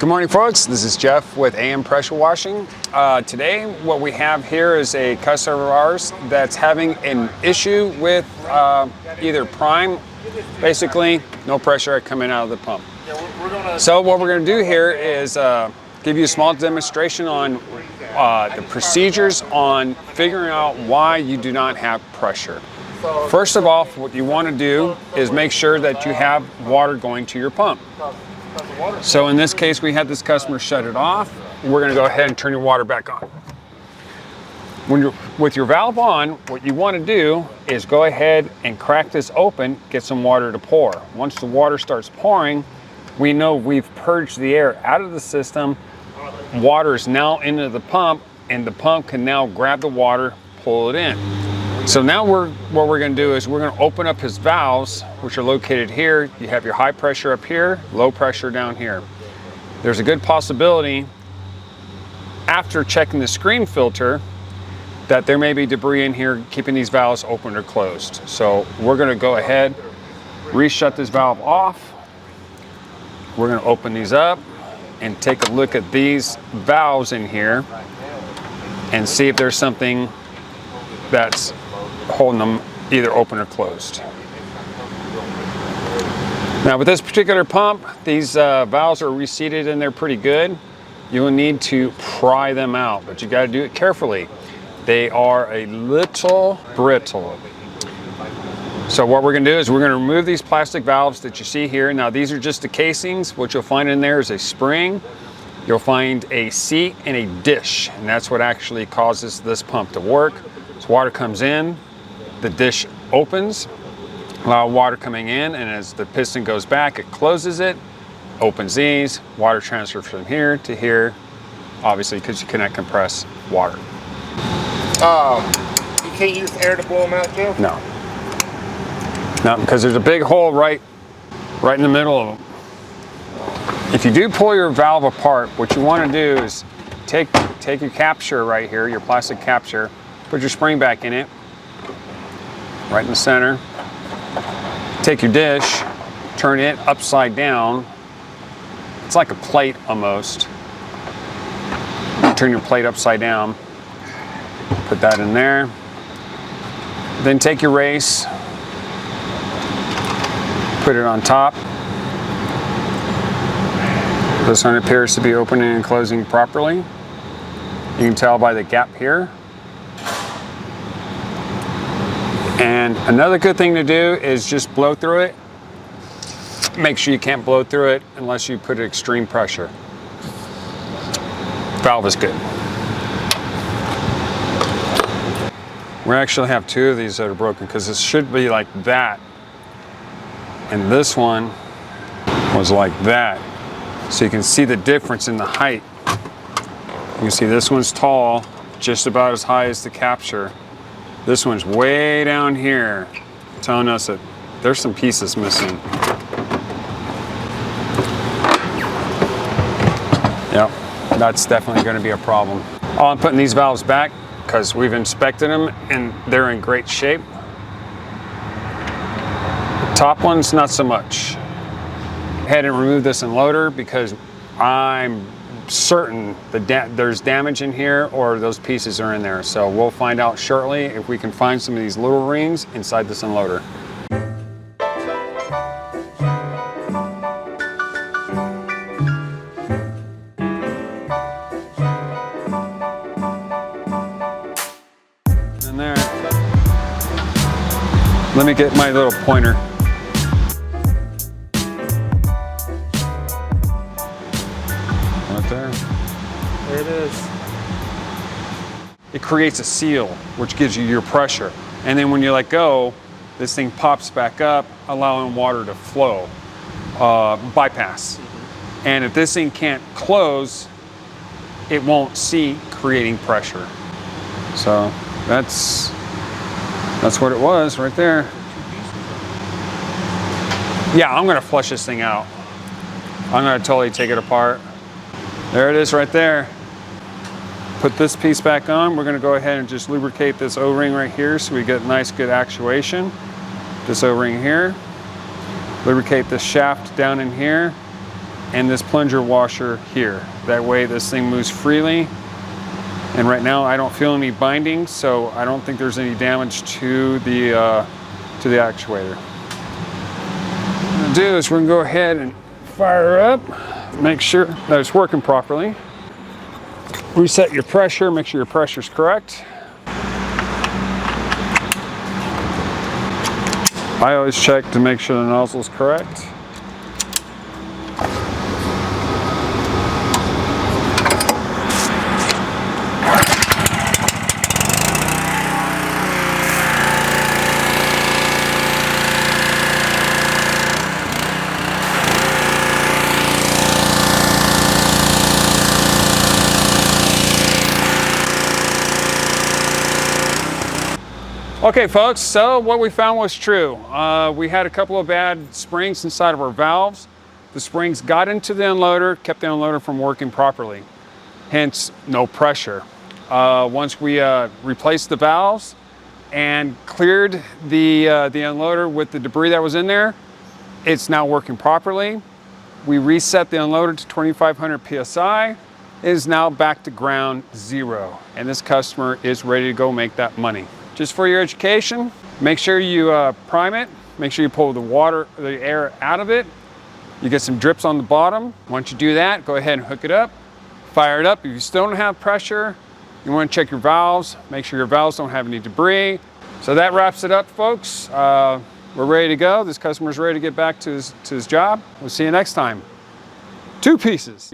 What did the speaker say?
Good morning, folks. This is Jeff with AM Pressure Washing. Today, what we have here is a customer of ours that's having an issue with either prime, basically no pressure coming out of the pump. So what we're going to do here is give you a small demonstration on the procedures on figuring out why you do not have pressure. First of all, what you want to do is make sure that you have water going to your pump. So in this case, we had this customer shut it off. We're going to go ahead and turn your water back on. When you're with your valve on, what you want to do is go ahead and crack this open, get some water to pour. Once the water starts pouring, we know we've purged the air out of the system. Water is now into the pump, and the pump can now grab the water, pull it in. So now what we're going to do is we're going to open up his valves, which are located here. You have your high pressure up here, low pressure down here. There's a good possibility, after checking the screen filter, that there may be debris in here keeping these valves open or closed. So we're going to go ahead, reshut this valve off. We're going to open these up and take a look at these valves in here and see if there's something that's holding them either open or closed. Now with this particular pump, these valves are reseated in there pretty good. You will need to pry them out, but you got to do it carefully. They are a little brittle. So what we're going to do is we're going to remove these plastic valves that you see here. Now these are just the casings. What you'll find in there is a spring. You'll find a seat and a dish, and that's what actually causes this pump to work. So water comes in, the dish opens, allow water coming in, and as the piston goes back, it closes it, opens these, water transfers from here to here, obviously because you cannot compress water. You can't use air to blow them out, Joe? No. No, because there's a big hole right in the middle of them. If you do pull your valve apart, what you want to do is take your capture right here, your plastic capture, put your spring back in it, right in the center. Take your dish, turn it upside down. It's like a plate almost. Turn your plate upside down, put that in there. Then take your race, put it on top. This one appears to be opening and closing properly. You can tell by the gap here. And another good thing to do is just blow through it. Make sure you can't blow through it unless you put extreme pressure. Valve is good. We actually have two of these that are broken because this should be like that. And this one was like that. So you can see the difference in the height. You can see this one's tall, just about as high as the capture. This one's way down here, telling us that there's some pieces missing. Yep, that's definitely going to be a problem. I'm putting these valves back because we've inspected them and they're in great shape. The top one's not so much. Go ahead and remove this unloader because I'm certain that there's damage in here or those pieces are in there. So we'll find out shortly if we can find some of these little rings inside this unloader. In there. Let me get my little pointer. There it is. It creates a seal, which gives you your pressure. And then when you let go, this thing pops back up, allowing water to flow, bypass. And if this thing can't close, it won't see creating pressure. So that's what it was right there. Yeah, I'm gonna flush this thing out. I'm gonna totally take it apart. There it is right there. Put this piece back on. We're going to go ahead and just lubricate this O-ring right here so we get nice good actuation. This O-ring here. Lubricate this shaft down in here. and this plunger washer here. That way this thing moves freely. And right now I don't feel any binding, so I don't think there's any damage to the actuator. What we're gonna do is we're gonna go ahead and fire her up, make sure that it's working properly. Reset your pressure, make sure your pressure's correct. I always check to make sure the nozzle's correct. Okay folks, so what we found was true. We had a couple of bad springs inside of our valves. The springs got into the unloader, kept the unloader from working properly. Hence, no pressure. Once we replaced the valves and cleared the unloader with the debris that was in there, it's now working properly. We reset the unloader to 2,500 PSI. It is now back to ground zero. And this customer is ready to go make that money. Just for your education, make sure you prime it. Make sure you pull the air out of it. You get some drips on the bottom. Once you do that, go ahead and hook it up. Fire it up. If you still don't have pressure, you want to check your valves. Make sure your valves don't have any debris. So that wraps it up, folks. We're ready to go. This customer's ready to get back to his job. We'll see you next time. 2 pieces.